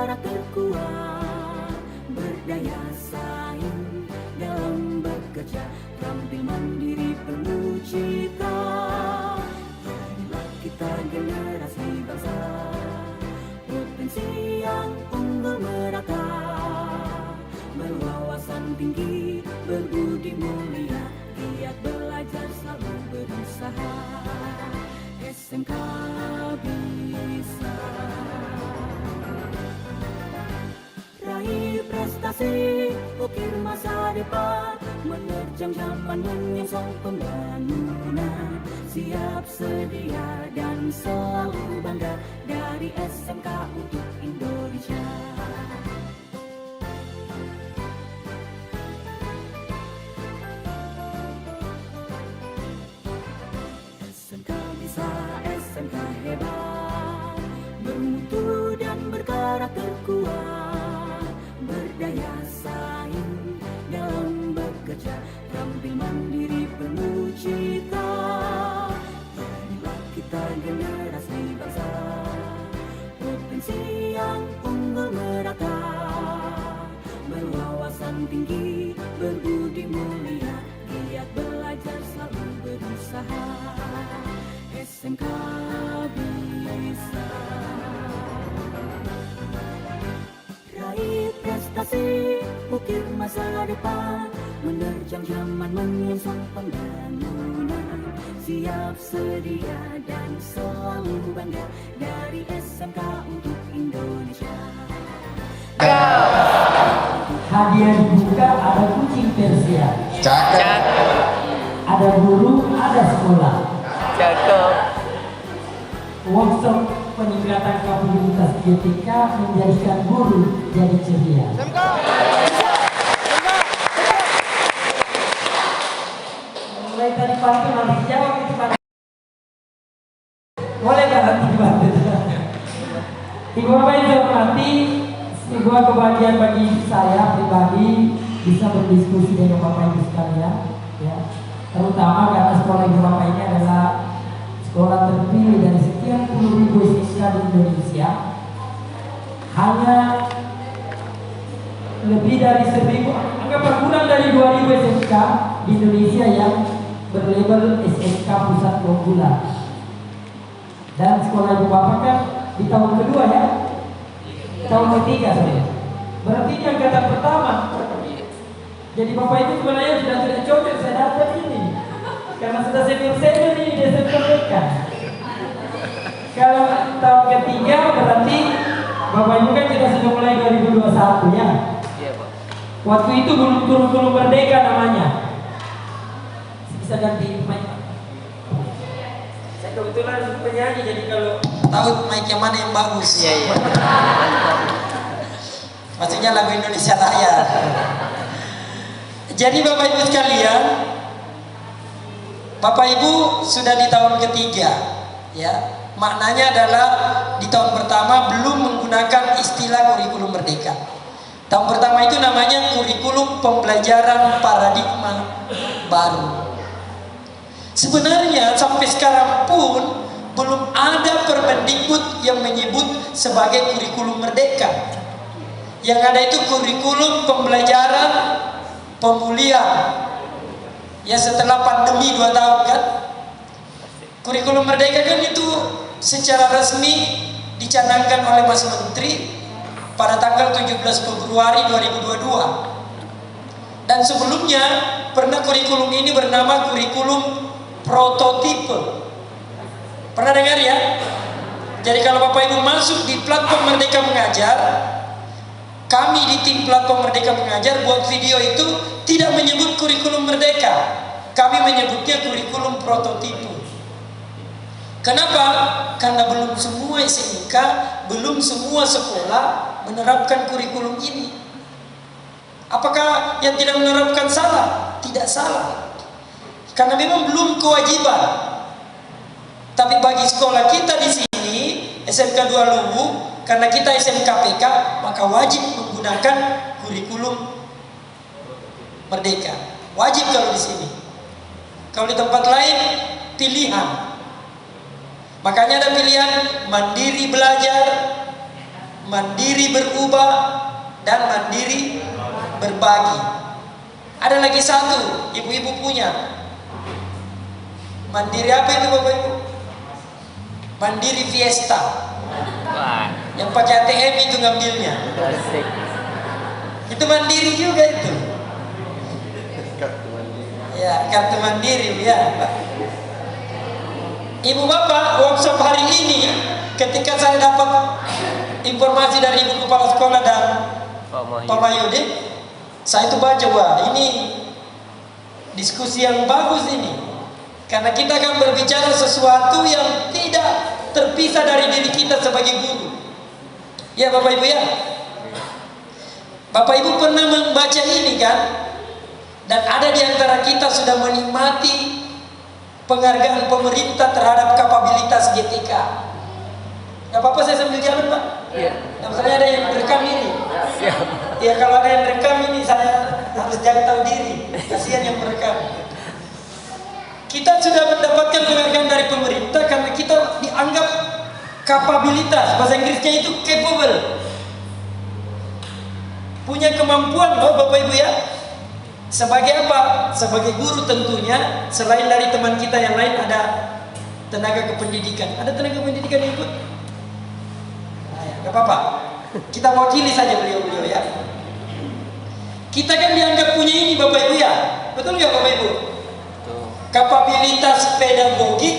berkarakter kuat, berdaya saing dalam bekerja, tampil mandiri penuh cita. Jadilah kita generasi bangsa, potensi yang unggul merata, berwawasan tinggi, berbudi mulia, giat belajar, selalu berusaha. SMK bisa raih prestasi, ukir masa depan, menerjang zaman menyongsong pembangunan. Siap, sedia, dan selalu bangga, dari SMK untuk Indonesia. SMK bisa, SMK hebat, bermutu dan berkarakter kuat, berdaya saing dalam bekerja, tampil mandiri penuh cita. Jadilah kita generasi bangsa, potensi yang unggul merata, berwawasan tinggi, berbudi mulia, giat belajar, selalu berusaha. SMK bisa raih prestasi, ukir masa depan, menerjang zaman menyongsong pembangunan. Siap, sedia, dan selalu bangga, dari SMK untuk Indonesia. Hadiah dibuka, ada kucing Persia, Cakep. ada guru, ada sekolah. Cakep. Workshop peningkatan kapabilitas GTK menjadikan guru jadi ceria. Mulai tadi pagi nanti jawab itu Pak. Boleh nggak nanti dibantu? Ibu Bapak yang saya hormati, sebuah kebahagiaan bagi saya pribadi bisa berdiskusi dengan Bapak Ibu sekalian, ya. Terutama karena sekolah Ibu Bapak ini adalah sekolah terpilih dari sekian puluh ribu SMK di Indonesia. Hanya lebih dari 1000, anggap kurang dari 2000 SMK di Indonesia yang berlabel SMK pusat keunggulan. Dan sekolah Ibu Bapak kan di tahun kedua, ya, tahun ketiga saya. Berarti ini angkatan pertama. Jadi Bapak Ibu sebenarnya sudah tidak cocok saya dapat ini, karena sudah senior ini di SMK mereka. Kalau tahun ketiga berarti Bapak Ibu kan kita sudah mulai 2021, ya. Iya, Pak. Waktu itu belum merdeka namanya. Bisa ganti mic. Saya kebetulan penyanyi, jadi kalau tahu mic yang mana yang bagus. Iya, iya. Maksudnya lagu Indonesia Raya. Jadi Bapak Ibu sekalian, Bapak Ibu sudah di tahun ketiga, ya. Maknanya adalah di tahun pertama belum menggunakan istilah kurikulum merdeka. Tahun pertama itu namanya kurikulum pembelajaran paradigma baru. Sebenarnya sampai sekarang pun belum ada Permendikbud yang menyebut sebagai kurikulum merdeka. Yang ada itu kurikulum pembelajaran pemulihan. Ya, setelah pandemi 2 tahun kan, kurikulum merdeka kan itu secara resmi dicanangkan oleh Mas Menteri pada tanggal 17 Februari 2022. Dan sebelumnya pernah kurikulum ini bernama kurikulum prototipe. Pernah dengar, ya? Jadi kalau Bapak Ibu masuk di platform Merdeka Mengajar, kami di tim platform Merdeka Mengajar buat video itu tidak menyebut kurikulum merdeka, kami menyebutnya kurikulum prototipe. Kenapa? Karena belum semua SMK, belum semua sekolah menerapkan kurikulum ini. Apakah yang tidak menerapkan salah? Tidak salah, karena memang belum kewajiban. Tapi bagi sekolah kita di sini, SMK 2 Luwu, karena kita SMK PK, maka wajib menggunakan kurikulum merdeka. Wajib kalau di sini. Kalau di tempat lain, pilihan. Makanya ada pilihan mandiri belajar, mandiri berubah, dan mandiri berbagi. Ada lagi satu, ibu-ibu punya. Mandiri apa itu Bapak Ibu? Mandiri Fiesta. Wah, Yang pakai ATM itu ngambilnya. asik. Itu mandiri juga itu. Ya, kartu mandiri ya. Ibu bapak, workshop hari ini ketika saya dapat informasi dari Ibu Kepala Sekolah dan Pak Mayudi, saya itu baca, wah ini diskusi yang bagus ini. Karena kita akan berbicara sesuatu yang tidak terpisah dari diri kita sebagai guru. Ya Bapak Ibu ya. Bapak Ibu pernah membaca ini kan? Dan ada di antara kita sudah menikmati penghargaan pemerintah terhadap kapabilitas GTK. Gak apa-apa saya sambil jalan Pak? Iya. Nah, misalnya ada yang merekam ini. Siap. Ya kalau ada yang merekam ini saya harus jaga tahu diri. Kasihan yang merekam. Kita sudah mendapatkan penghargaan dari pemerintah karena kita dianggap kapabilitas. Bahasa Inggrisnya itu capable. Punya kemampuan loh Bapak Ibu ya. Sebagai apa? Sebagai guru tentunya. Selain dari teman kita yang lain ada tenaga kependidikan. Ada tenaga pendidikan yang ikut? Nah, ya, gak apa-apa. Kita wakili saja beliau-beliau ya. Kita kan dianggap punya ini Bapak Ibu ya. Betul nggak Bapak Ibu? Kapabilitas pedagogik,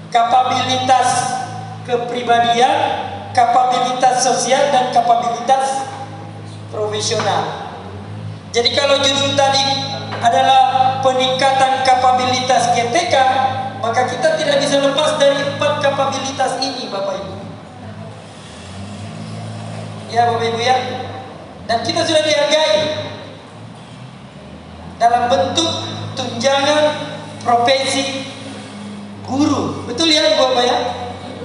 kapabilitas kepribadian, kapabilitas sosial, dan kapabilitas profesional. Jadi kalau judul tadi adalah peningkatan kapabilitas GTK, maka kita tidak bisa lepas dari 4 kapabilitas ini Bapak Ibu. Ya Bapak Ibu ya. Dan kita sudah dihargai dalam bentuk tunjangan profesi guru. Betul ya Ibu Bapak ya?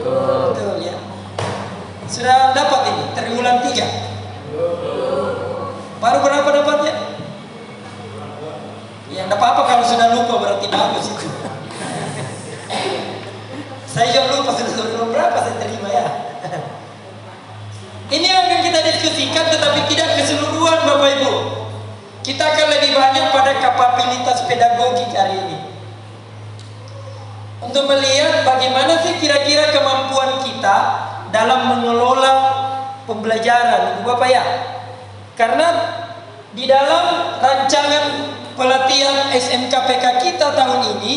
Betul ya. Sudah dapat ini triwulan 3. Baru berapa dapatnya? Ya enggak apa-apa kalau sudah lupa, berarti bagus itu. Saya juga lupa sudah berapa saya terima ya. Ini yang akan kita diskusikan, tetapi tidak keseluruhan Bapak Ibu. Kita akan lebih banyak pada kapabilitas pedagogik hari ini. Untuk melihat bagaimana sih kira-kira kemampuan kita dalam mengelola pembelajaran, Ibu Bapak ya. Karena di dalam rancangan pelatihan SMKPK kita tahun ini,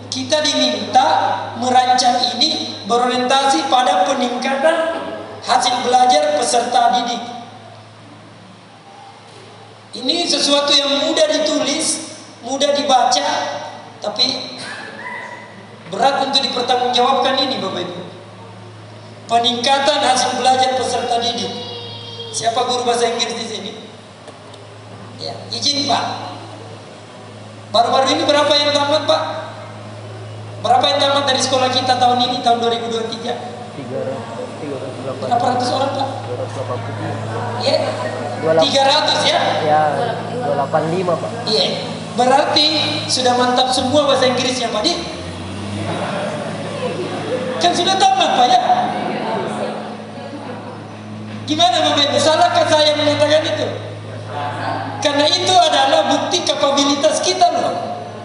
kita diminta merancang ini berorientasi pada peningkatan hasil belajar peserta didik. Ini sesuatu yang mudah ditulis, mudah dibaca, tapi berat untuk dipertanggungjawabkan ini Bapak Ibu. Peningkatan hasil belajar peserta didik. Siapa guru bahasa Inggris di sini? Ya, izin Pak. Baru-baru ini berapa yang tamat Pak? Berapa yang tamat dari sekolah kita tahun ini, tahun 2023? 300 orang Pak? 280. Iya. 300 ya? Ya, 285 Pak. Iya. Berarti sudah mantap semua bahasa Inggrisnya Pak Di? Kan sudah tamat Pak ya? Gimana Bapak Ibu? Salahkah saya mengatakan itu? Karena itu adalah bukti kapabilitas kita loh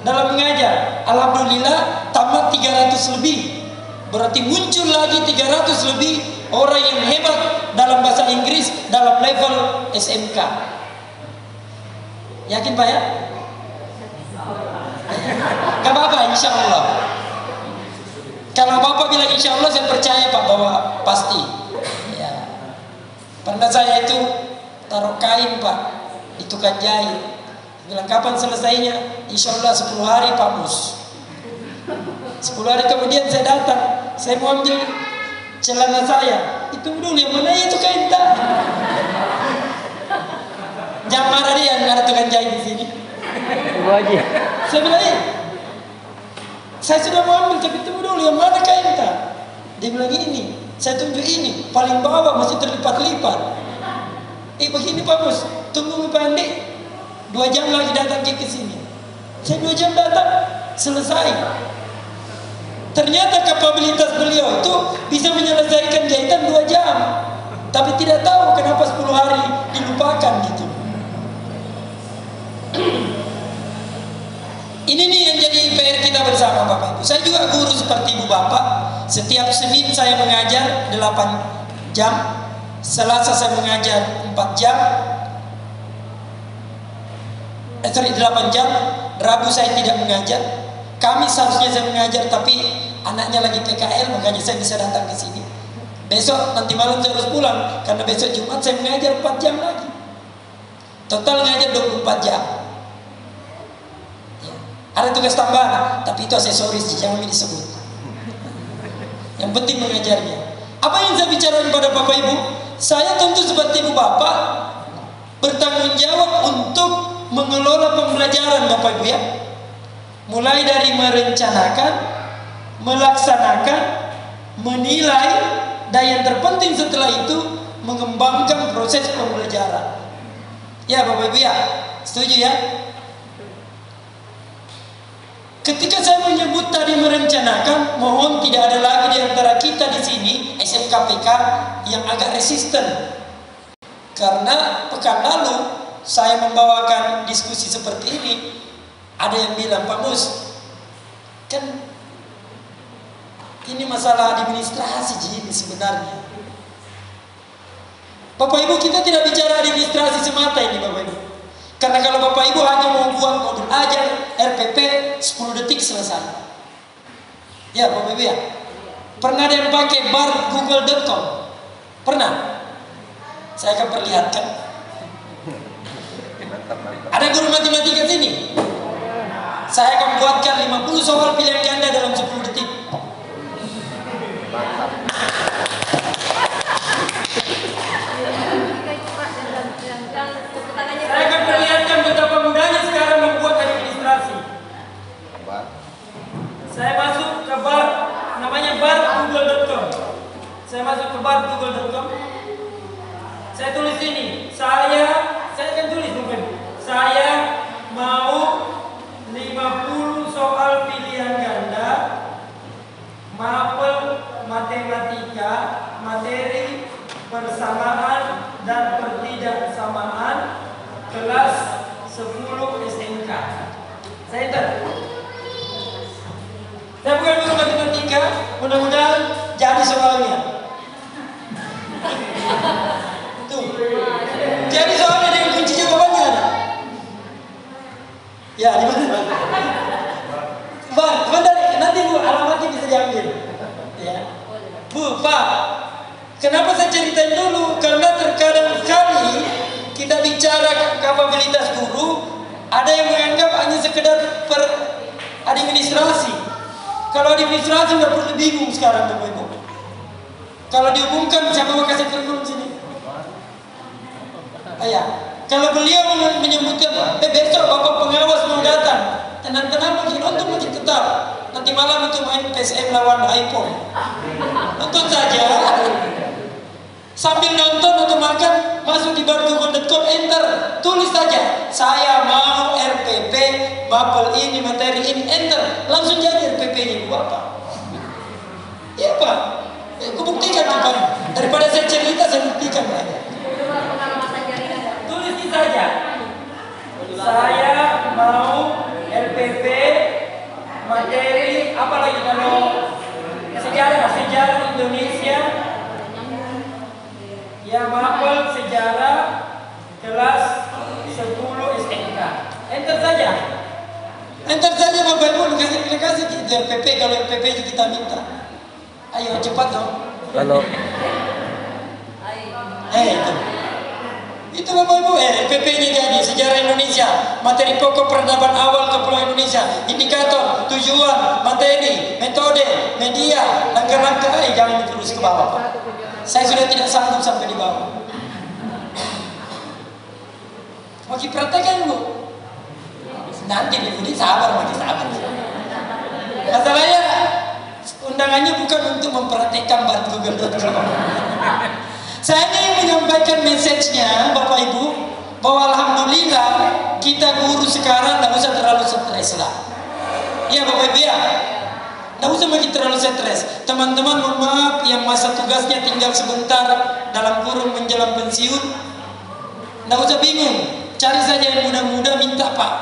dalam mengajar. Alhamdulillah tamat 300 lebih. Berarti muncul lagi 300 lebih orang yang hebat dalam bahasa Inggris dalam level SMK. Yakin Pak ya? Gak apa-apa insya Allah. Kalau Bapak bilang insya Allah, saya percaya Pak bahwa pasti. Ya. Pernah saya itu taruh kain Pak di tukang jahit. Bilang kapan selesainya? Insya Allah 10 hari Pak Mus. 10 hari kemudian saya datang. Saya mau ambil celana saya. Itu dulu yang mana itu kain tak? Jangan marah dia, nggak ada tukang jahit di sini. Tunggu aja. Saya bilang saya sudah mau ambil, tapi tunggu dulu yang mana kain tak? Dia bilang ini. Saya tunjuk ini, paling bawah masih terlipat-lipat. Begini Pak Mus, tunggu Pak Andi, 2 jam lagi datang ke sini. Saya 2 jam datang, selesai. Ternyata kapabilitas beliau itu bisa menyelesaikan jahitan 2 jam. tapi tidak tahu kenapa 10 hari dilupakan gitu. Ini nih yang jadi PR kita bersama Bapak Ibu. Saya juga guru seperti Ibu Bapak. Setiap Senin saya mengajar 8 jam, Selasa saya mengajar 4 jam, 8 jam, Rabu saya tidak mengajar. Kamis seharusnya saya mengajar, tapi anaknya lagi PKL, makanya saya bisa datang ke sini. Besok nanti malam saya harus pulang, karena besok Jumat saya mengajar 4 jam lagi. Total mengajar 24 jam. Ya. Ada tugas tambahan, tapi itu aksesoris, jangan disebut. Yang penting mengajarnya. Apa yang saya bicarakan kepada Bapak Ibu? Saya tentu seperti Ibu Bapak bertanggung jawab untuk mengelola pembelajaran Bapak Ibu ya. Mulai dari merencanakan, melaksanakan, menilai, dan yang terpenting setelah itu mengembangkan proses pembelajaran. Ya Bapak Ibu ya, setuju ya? Ketika saya menyebut tadi merencanakan, mohon tidak ada lagi di antara kita di sini SMKPK yang agak resisten. Karena pekan lalu saya membawakan diskusi seperti ini, ada yang bilang, Pak Mus, kan ini masalah administrasi ini sebenarnya. Bapak Ibu, kita tidak bicara administrasi semata ini Bapak Ibu. Karena kalau Bapak Ibu hanya mau buat modul ajar, RPP, 10 detik selesai. Ya Bapak Ibu ya. Pernah ada yang pakai bar google.com? Pernah? Saya akan perlihatkan. Ada guru matematika sini? Saya akan buatkan 50 soal pilihan ganda dalam 10 detik. Saya akan perlihatkan betapa mudahnya sekarang membuat administrasi. Saya masuk ke bar, namanya bar google.com. Saya masuk ke bar google.com. Saya tulis ini, saya akan tulis mungkin. Saya mau 50 soal pilihan ganda, mapel matematika, materi persamaan dan pertidaksamaan, kelas 10 SMK. Saya enter. Saya bukan guru matematika, mudah-mudahan jadi soalnya. Tuh. Jadi soalnya dengan kunci jawabannya ada. Ya, di mana? Bang, sebentar, nanti Bu, alamatnya bisa diambil. Ya. Bu, Pak, kenapa saya ceritain dulu? Karena terkadang sekali kita bicara kapabilitas guru, ada yang menganggap hanya sekedar per administrasi. Kalau administrasi nggak perlu bingung sekarang Bapak Ibu. Kalau diumumkan, siapa mau kasih terus sini? Ayah, kalau beliau menyebutkan, besok Bapak pengawas mau datang, tenang-tenang makin nonton makin tetap. Nanti malam itu main PSM lawan iPhone. Nonton saja. Sambil nonton atau makan, masuk di bar google.com, enter, tulis saja, saya mau RPP, mapel ini, materi ini, enter, langsung jadi RPP-nya Bapak. Iya Pak, aku buktikan Pak. Daripada saya cerita, saya buktikan Pak. Tulis ini saja, saya mau RPP, materi, apa lagi kalau sejarah Indonesia. Ya mapel sejarah kelas 10 SMK. Enter saja. Enter saja Bapak Ibu, kasih kita RPP kalau RPP kita minta. Ayo cepat dong. Halo. Itu Bapak Ibu, RPP-nya jadi sejarah Indonesia, materi pokok peradaban awal Kepulauan Indonesia, indikator, tujuan, materi, metode, media, langkah-langkah, jangan ditulis ke bawah Pak. Saya sudah tidak sanggup sampai di bawah. Mau dipraktekkan Bu? Nanti Bu, sabar, makin sabar. Masalahnya undangannya bukan untuk mempraktekkan bar google.com. Saya ingin menyampaikan message-nya Bapak Ibu, bahwa alhamdulillah kita guru sekarang tidak usah terlalu stres lah. Iya Bapak Ibu ya. Tidak usah makin terlalu stres. Teman-teman mohon maaf yang masa tugasnya tinggal sebentar, dalam kurung menjelang pensiun, nggak usah bingung, cari saja yang muda-muda, minta Pak,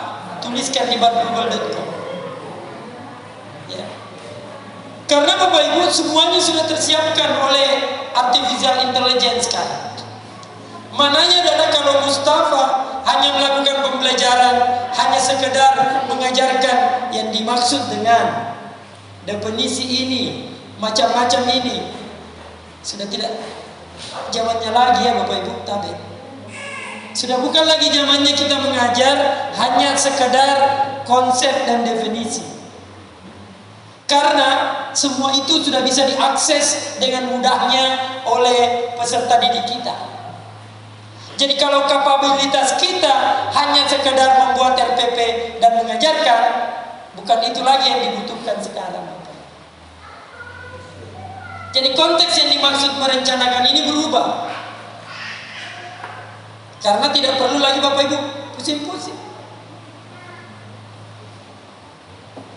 tuliskan di google.com. Ya. Karena Bapak Ibu semuanya sudah tersiapkan oleh artificial intelligence kan. Mananya adalah kalau Mustafa hanya melakukan pembelajaran, hanya sekedar mengajarkan yang dimaksud dengan definisi ini, macam-macam ini, sudah tidak zamannya lagi ya Bapak Ibu tabe. Sudah bukan lagi zamannya kita mengajar hanya sekedar konsep dan definisi. Karena semua itu sudah bisa diakses dengan mudahnya oleh peserta didik kita. Jadi kalau kapabilitas kita hanya sekedar membuat RPP dan mengajarkan, bukan itu lagi yang dibutuhkan sekarang. Jadi konteks yang dimaksud merencanakan ini berubah. Karena tidak perlu lagi Bapak Ibu pusing-pusing.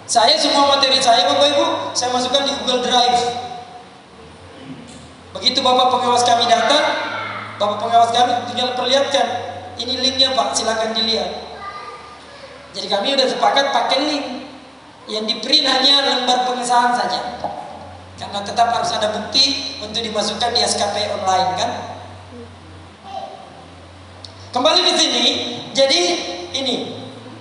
Saya semua materi saya Bapak Ibu, saya masukkan di Google Drive. Begitu Bapak pengawas kami datang, Bapak pengawas kami tinggal perlihatkan, ini linknya Pak, silakan dilihat. Jadi kami sudah sepakat pakai link. Yang di print hanya lembar pengesahan saja. Karena tetap harus ada bukti untuk dimasukkan di SKP online kan. Kembali di sini, jadi ini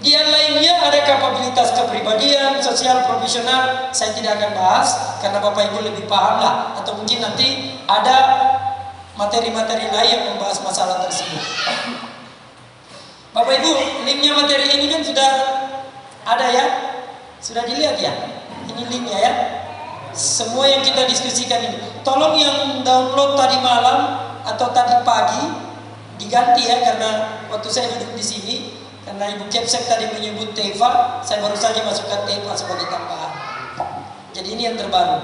dia lainnya ada kapabilitas kepribadian, sosial, profesional. Saya tidak akan bahas karena Bapak Ibu lebih paham lah. Atau mungkin nanti ada materi-materi lain yang membahas masalah tersebut. Bapak Ibu, linknya materi ini kan sudah ada ya, sudah dilihat ya. Ini linknya ya. Semua yang kita diskusikan ini, tolong yang download tadi malam atau tadi pagi diganti ya, karena waktu saya duduk di sini, karena Ibu Kepsek tadi menyebut TEVA, saya baru saja masukkan TEVA sebagai tambahan. Jadi ini yang terbaru.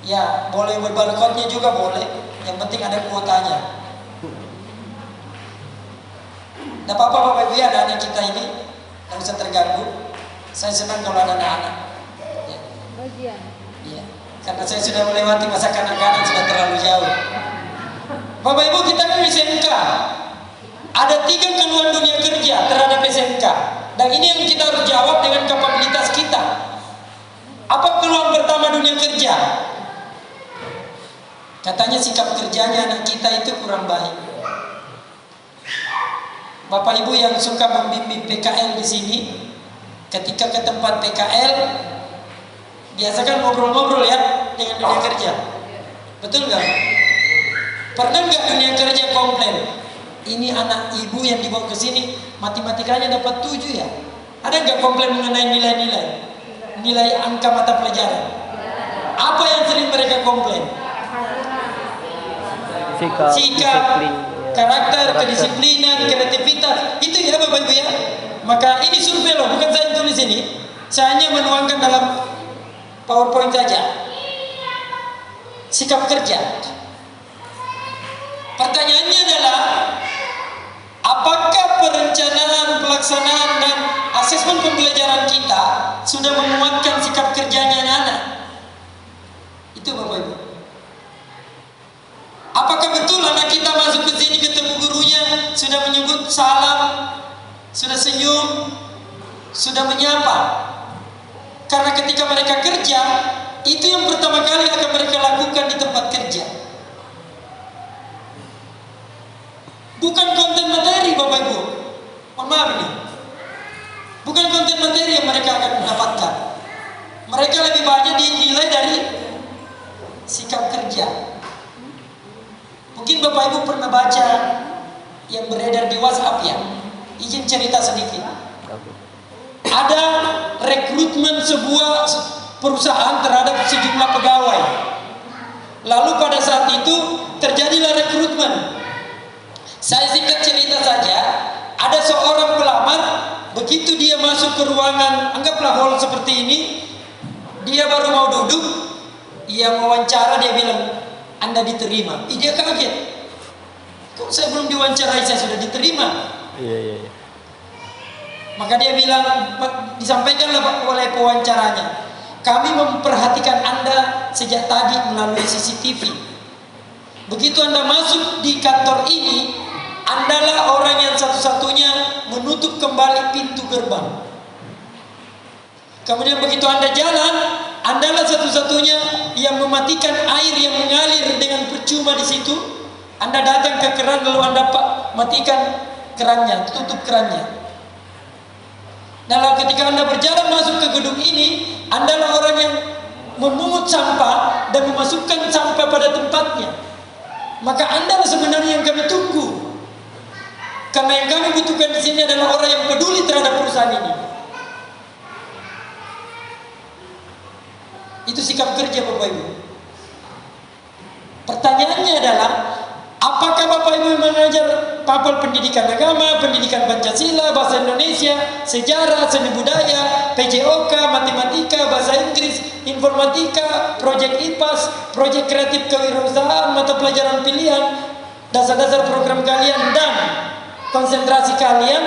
Ya, boleh berbarcode-nya juga boleh. Yang penting ada kuotanya. Tidak apa-apa Bapak Ibu ya, ada anak kita ini, tidak usah terganggu. Saya senang kalau ada anak-anak. Ya. Ya. Karena saya sudah melewati masa kanak-kanak, sudah terlalu jauh. Bapak Ibu, kita kan SMK. Ada 3 keluhan dunia kerja terhadap SMK. Dan ini yang kita harus jawab dengan kapabilitas kita. Apa keluhan pertama dunia kerja? Katanya sikap kerjanya anak kita itu kurang baik. Bapak Ibu yang suka membimbing PKL di sini, ketika ke tempat PKL, biasakan ngobrol-ngobrol ya dengan dunia kerja. Betul nggak? Pernah nggak dunia kerja komplain? Ini anak ibu yang dibawa ke sini matematikanya dapat 7 ya? Ada nggak komplain mengenai nilai-nilai? Nilai angka mata pelajaran? Apa yang sering mereka komplain? Sikap, karakter, kedisiplinan, kreativitas. Itu ya Bapak Ibu ya. Maka ini survei loh, bukan saya tulis ini. Saya hanya menuangkan dalam PowerPoint saja. Sikap kerja. Pertanyaannya adalah, apakah perencanaan, pelaksanaan, dan asesmen pembelajaran kita sudah menguatkan sikap kerjanya anak-anak? Itu Bapak Ibu. Apakah betul anak kita masuk ke sini ketemu gurunya sudah menyebut salam, sudah senyum, sudah menyapa? Karena ketika mereka kerja, itu yang pertama kali akan mereka lakukan di tempat kerja. Bukan konten materi Bapak Ibu. Mohon maaf ini. Bukan konten materi yang mereka akan mendapatkan. Mereka lebih banyak dinilai dari sikap kerja. Mungkin Bapak Ibu pernah baca yang beredar di WhatsApp ya. Izin cerita sedikit. Ada rekrutmen sebuah perusahaan terhadap sejumlah pegawai. Lalu pada saat itu terjadilah rekrutmen. Saya singkat cerita saja. Ada seorang pelamar, begitu dia masuk ke ruangan, anggaplah hall seperti ini, dia baru mau duduk, ia wawancara, dia bilang, Anda diterima. Dia kaget. Kok saya belum diwawancarai, saya sudah diterima? Iya. Maka dia bilang, disampaikanlah oleh pewawancaranya, kami memperhatikan Anda sejak tadi melalui CCTV. Begitu Anda masuk di kantor ini, Andalah orang yang satu-satunya menutup kembali pintu gerbang. Kemudian begitu Anda jalan, Andalah satu-satunya yang mematikan air yang mengalir dengan percuma di situ. Anda datang ke keran lalu Anda matikan kerannya, tutup kerannya. Nah, lalu ketika Anda berjalan masuk ke gedung ini, Andalah orang yang memungut sampah dan memasukkan sampah pada tempatnya. Maka Andalah sebenarnya yang kami tunggu. Karena yang kami butuhkan di sini adalah orang yang peduli terhadap perusahaan ini. Itu sikap kerja Bapak Ibu. Pertanyaannya adalah, apakah Bapak Ibu mengajar papel pendidikan agama, pendidikan Pancasila, bahasa Indonesia, sejarah, seni budaya, PJOK, matematika, bahasa Inggris, informatika, proyek IPAS, proyek kreatif kewirausahaan, mata pelajaran pilihan, dasar-dasar program kalian dan konsentrasi kalian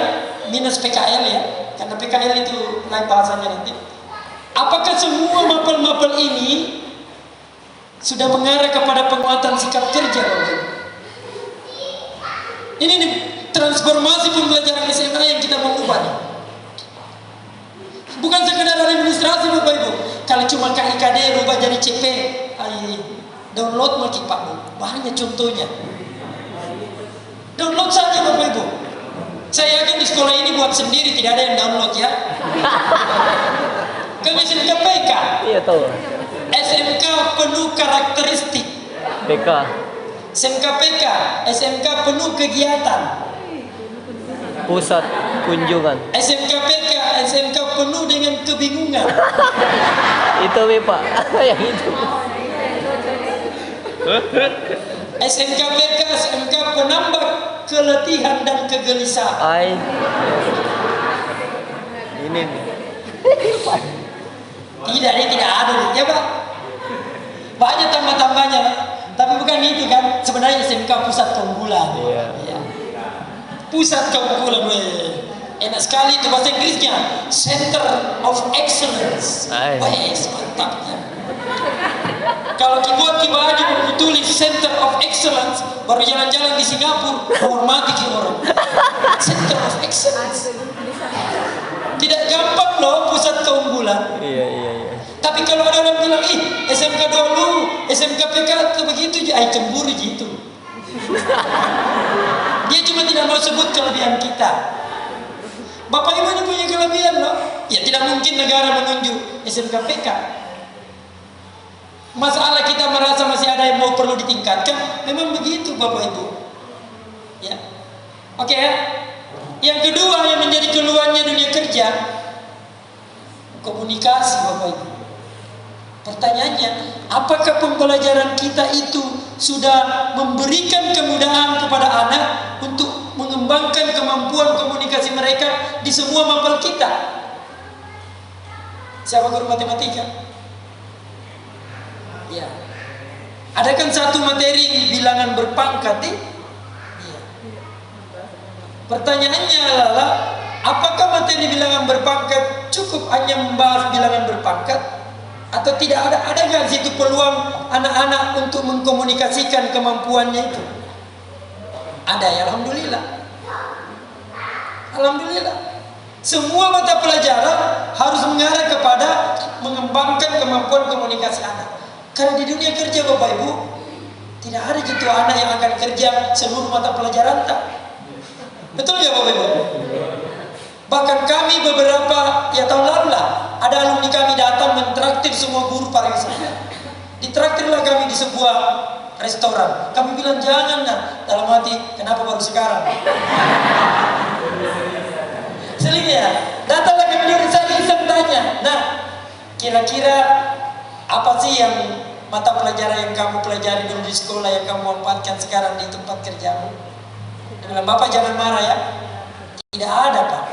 minus PKL ya, karena PKL itu lain bahasanya nanti. Apakah semua mapel-mapel ini sudah mengarah kepada penguatan sikap kerja Bapak Ibu? Ini nih, transformasi pembelajaran SMA yang kita mau ubah nih. Bukan sekedar administrasi Bapak Ibu. Kalau cuma KIKD rubah jadi CP, download mau Pak Bu. Banyak contohnya. Download saja Bapak Ibu. Saya yakin di sekolah ini buat sendiri, tidak ada yang download ya. Kami SMK PK. Iya tahu. SMK penuh karakteristik. PK. SMK PK, SMK penuh kegiatan. Pusat kunjungan. SMK PK, SMK penuh dengan kebingungan. Itu Pak. Yang itu. SMK PK, SMK penambah keletihan dan kegelisahan. Ini nih. Tidak, ini tidak ada ya Pak. Banyak tambah-tambahnya, tapi bukan itu kan. Sebenarnya SMK pusat keunggulan. Iya. Ya. Pusat keunggulan, enak sekali itu bahasa Inggrisnya. Center of Excellence. Wes, mantapnya. Kalau buat baju tulis Center of Excellence, baru jalan-jalan di Singapura, hormati orang. Center of Excellence. Tidak gampang loh pusat keunggulan. Iya. Tapi kalau ada orang bilang, SMK dulu, SMK PK itu begitu, cemburu gitu. Dia cuma tidak mau sebut kelebihan kita. Bapak Ibu ini punya kelebihan loh. Ya tidak mungkin negara menunjuk SMK PK. Masalah kita merasa masih ada yang mau perlu ditingkatkan. Memang begitu Bapak Ibu. Ya, oke ya. Yang kedua yang menjadi keluhannya dunia kerja, komunikasi Bapak Ibu. Pertanyaannya, apakah pembelajaran kita itu sudah memberikan kemudahan kepada anak untuk mengembangkan kemampuan komunikasi mereka di semua mapel kita? Siapa guru matematika? Ya. Ada kan satu materi bilangan berpangkat nih? Ya. Pertanyaannya adalah, apakah materi bilangan berpangkat cukup hanya membahas bilangan berpangkat? Atau tidak ada nggak situ peluang anak-anak untuk mengkomunikasikan kemampuannya itu? Ada ya, alhamdulillah. Alhamdulillah. Semua mata pelajaran harus mengarah kepada mengembangkan kemampuan komunikasi anak. Karena di dunia kerja Bapak Ibu, tidak ada gitu anak yang akan kerja seluruh mata pelajaran tak. Betul ya Bapak Ibu? Bahkan kami beberapa tahun lalu lah, ada alumni kami datang mentraktir semua guru pariwisata. Ditraktirlah kami di sebuah restoran. Kami bilang jangan nah, dalam hati, kenapa baru sekarang? Seling ya, datanglah kami dari saya iseng tanya, nah kira-kira apa sih yang mata pelajaran yang kamu pelajari dulu di sekolah yang kamu manfaatkan sekarang di tempat kerjamu? Dia bilang, Bapak jangan marah ya. Tidak ada Pak.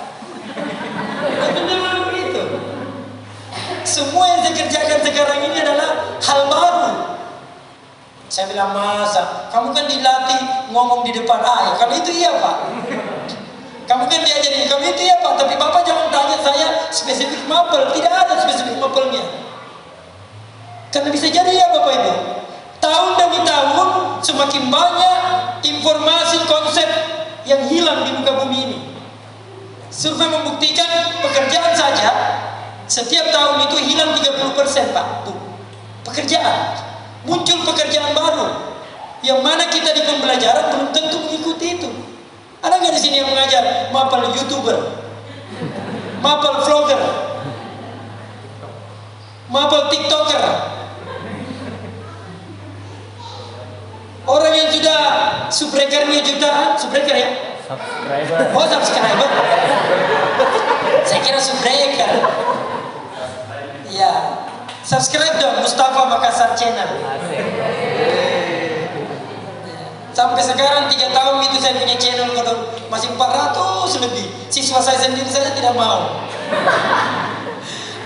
Benar begitu. Semua yang saya kerjakan sekarang ini adalah hal baru. Saya bilang, masa? Kamu kan dilatih ngomong di depan ayah. Kalau itu iya Pak. Kamu kan diajarin, kamu itu iya Pak. Tapi Bapak jangan tanya saya spesifik mapel. Tidak ada spesifik mapelnya. Karena bisa jadi ya Bapak Ibu, tahun demi tahun semakin banyak informasi konsep yang hilang di muka bumi ini. Survei membuktikan pekerjaan saja setiap tahun itu hilang 30%, Pak. Tuh. Pekerjaan. Muncul pekerjaan baru. Yang mana kita di pembelajaran belum tentu mengikuti itu. Ada nggak di sini yang mengajar mapel YouTuber, mapel vlogger, mapel TikToker? Orang yang sudah subscribernya jutaan, subscriber ya? Subscriber. Oh, subscriber. Saya kira subscriber. Ya, subscribe dong Mustafa Makassar Channel. Sampai sekarang 3 tahun itu saya punya channel, kalau masih 400 lebih. Siswa saya sendiri saja tidak mau.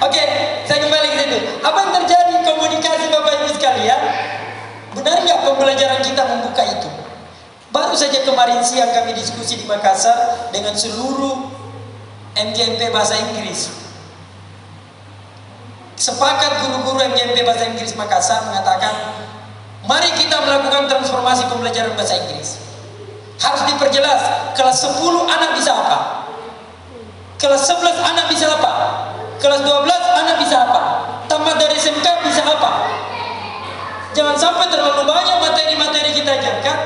Oke, saya kembali ke situ. Apa yang terjadi komunikasi Bapak Ibu sekalian? Benar nggak pembelajaran kita membuka itu? Baru saja kemarin siang kami diskusi di Makassar dengan seluruh MGMP Bahasa Inggris. Sepakat guru-guru MGMP Bahasa Inggris Makassar mengatakan, mari kita melakukan transformasi pembelajaran bahasa Inggris. Harus diperjelas, kelas 10 anak bisa apa? Kelas 11 anak bisa apa? Kelas 12 anak bisa apa? Tamat dari SMK bisa apa? Jangan sampai terlalu banyak materi-materi kita ajarkan.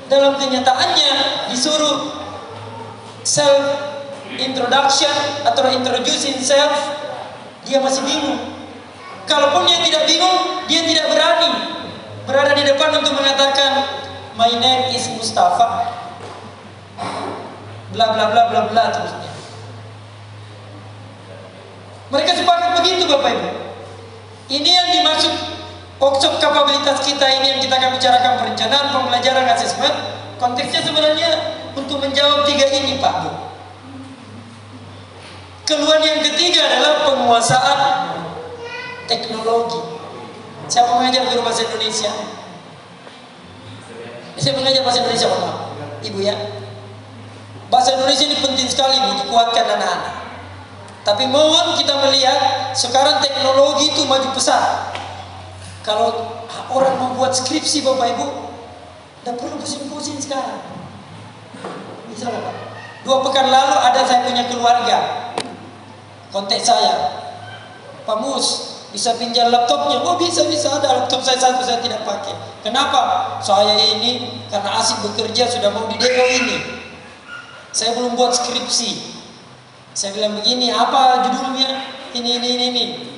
Dalam kenyataannya disuruh self introduction atau introducing self, dia masih bingung. Kalaupun dia tidak bingung, dia tidak berani berada di depan untuk mengatakan my name is Mustafa, bla bla bla bla bla terusnya. Mereka sepakat begitu Bapak Ibu. Ini yang dimaksud workshop kapabilitas kita ini, yang kita akan bicarakan perencanaan, pembelajaran, asesmen. Konteksnya sebenarnya untuk menjawab 3 ini Pak Bu. Keluhan yang ketiga adalah penguasaan teknologi. Siapa mengajar guru bahasa Indonesia? Saya mengajar bahasa Indonesia, Pak. Ibu ya. Bahasa Indonesia ini penting sekali Bu, dikuatkan anak-anak. Tapi mohon kita melihat sekarang teknologi itu maju pesat. Kalau orang membuat skripsi Bapak Ibu, tidak perlu pusing-pusing sekarang. Misalnya Pak, 2 pekan lalu ada saya punya keluarga kontak saya, Pak Mus, bisa pinjam laptopnya? Oh bisa, ada laptop saya satu, saya tidak pakai. Kenapa? Saya ini karena asik bekerja, sudah mau di demo ini. Saya belum buat skripsi. Saya bilang begini, apa judulnya? Ini.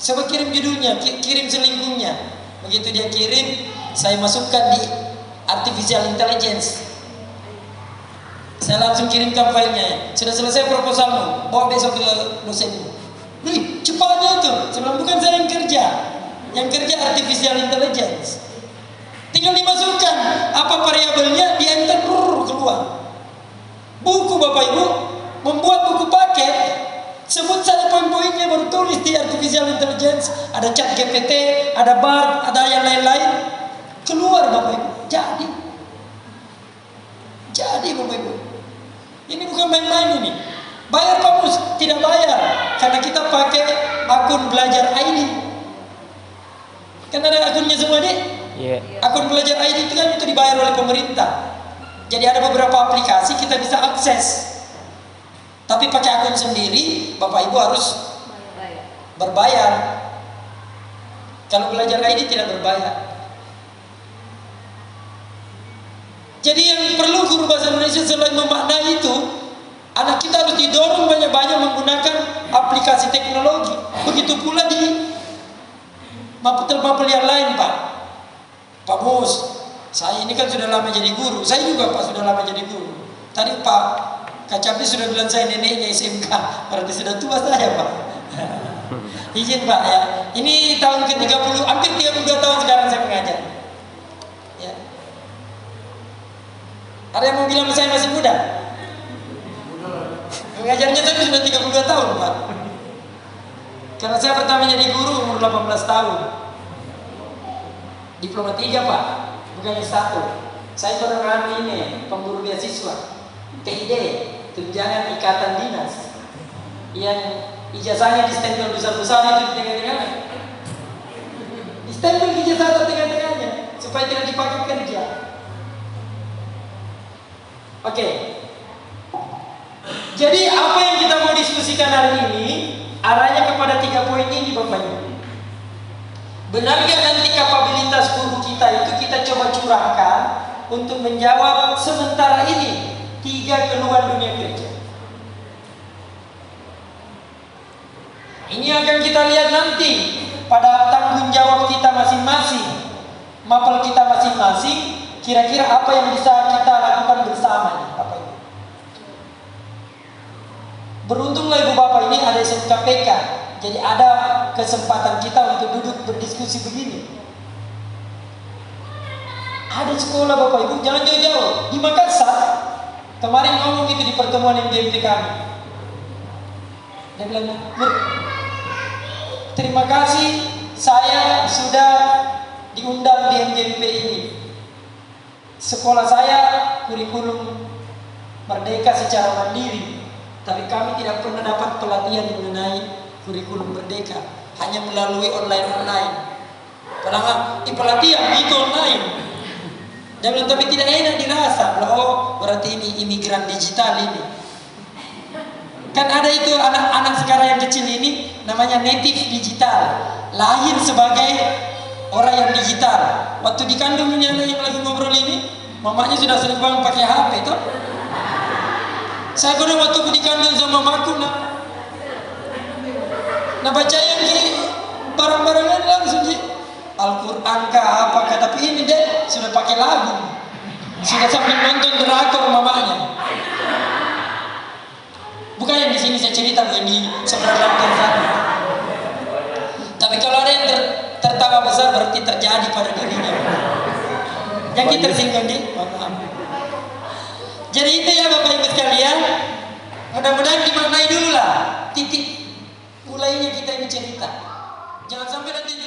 Saya kirim judulnya, kirim selingkuhnya. Begitu dia kirim, saya masukkan di artificial intelligence. Saya langsung kirimkan filenya. Sudah selesai proposalmu, bawa besok ke dosenmu. Wih, cepatnya itu. Sebelum bukan saya yang kerja. Yang kerja artificial intelligence. Tinggal dimasukkan apa variabelnya, di enter keluar. Buku Bapak Ibu, membuat buku paket, sebut saja poin-poinnya, baru tulis di artificial intelligence. Ada chat GPT, ada BART, ada yang lain-lain. Keluar Bapak Ibu. Jadi Bapak Ibu. Ini bukan main-main ini. Bayar Pak Mus? Tidak bayar, karena kita pakai akun belajar ID. Kan ada akunnya semua nih? Yeah. Akun belajar ID itu kan itu dibayar oleh pemerintah. Jadi ada beberapa aplikasi kita bisa akses. Tapi pakai akun sendiri, Bapak Ibu harus berbayar. Kalau belajar ID tidak berbayar. Jadi yang perlu guru bahasa Indonesia selain memaknai itu, anak kita harus didorong banyak-banyak menggunakan aplikasi teknologi. Begitu pula di mapel-mapel yang lain Pak. Pak Mus, saya ini kan sudah lama jadi guru. Saya juga Pak sudah lama jadi guru. Tadi Pak Kacapi sudah bilang saya neneknya SMK. Berarti sudah tua saya Pak. Izin Pak ya. Ini tahun ke-30, hampir 32 tahun sekarang saya mengajar. Ya. Ada yang mau bilang saya masih muda? Mengajarnya tapi sudah 32 tahun Pak. Karena saya pertama jadi guru umur 18 tahun. Diploma 3 Pak, bukan S1. Saya pernah ini pemburu beasiswa TID, tunjangan ikatan dinas, yang ijazahnya distempel besar-besar itu di tengah-tengah. Distempel ijazah di tengah-tengah. supaya tidak dipakai kerja. Oke. Jadi apa yang kita mau diskusikan hari ini arahnya kepada 3 poin ini Bapak Ibu. Benarkah nanti kapabilitas guru kita itu kita coba curahkan untuk menjawab sementara ini 3 keluhan dunia kerja. Ini akan kita lihat nanti pada tanggung jawab kita masing-masing, mapel kita masing-masing, kira-kira apa yang bisa kita lakukan bersama nih, Bapak Ibu. Beruntunglah Ibu Bapak ini ada SMKPK, jadi ada kesempatan kita untuk duduk berdiskusi begini. Ada sekolah Bapak Ibu, jangan jauh-jauh, di Makassar. Kemarin ngomong gitu di pertemuan MGMP kami. Dia bilang, terima kasih saya sudah diundang di MGMP ini. Sekolah saya kurikulum merdeka secara mandiri, tapi kami tidak pernah dapat pelatihan mengenai kurikulum merdeka, hanya melalui online. Padahal pelatihan itu online. Dia bilang, tapi tidak enak dirasa. Oh, berarti ini imigran digital ini. Kan ada itu anak-anak sekarang yang kecil ini namanya native digital, lahir sebagai orang yang digital. Waktu dikandung ini anak yang lagi ngobrol ini, mamanya sudah sering banget pakai HP toh. Saya pernah waktu dikandung sama mamaku nah baca yang ini barang-barangan langsung sih Al-Quran kah apakah, tapi ini deh sudah pakai lagu, sudah sambil nonton drakor mamanya. Bukan yang di sini saya cerita, yang di seberang lautan sana. Tapi kalau ada yang tertawa besar berarti terjadi pada dirinya. Yang kita tersinggung di. Jadi itu ya Bapak Ibu sekalian. Mudah-mudahan dimaknai dulu lah titik mulainya kita ini cerita. Jangan sampai nanti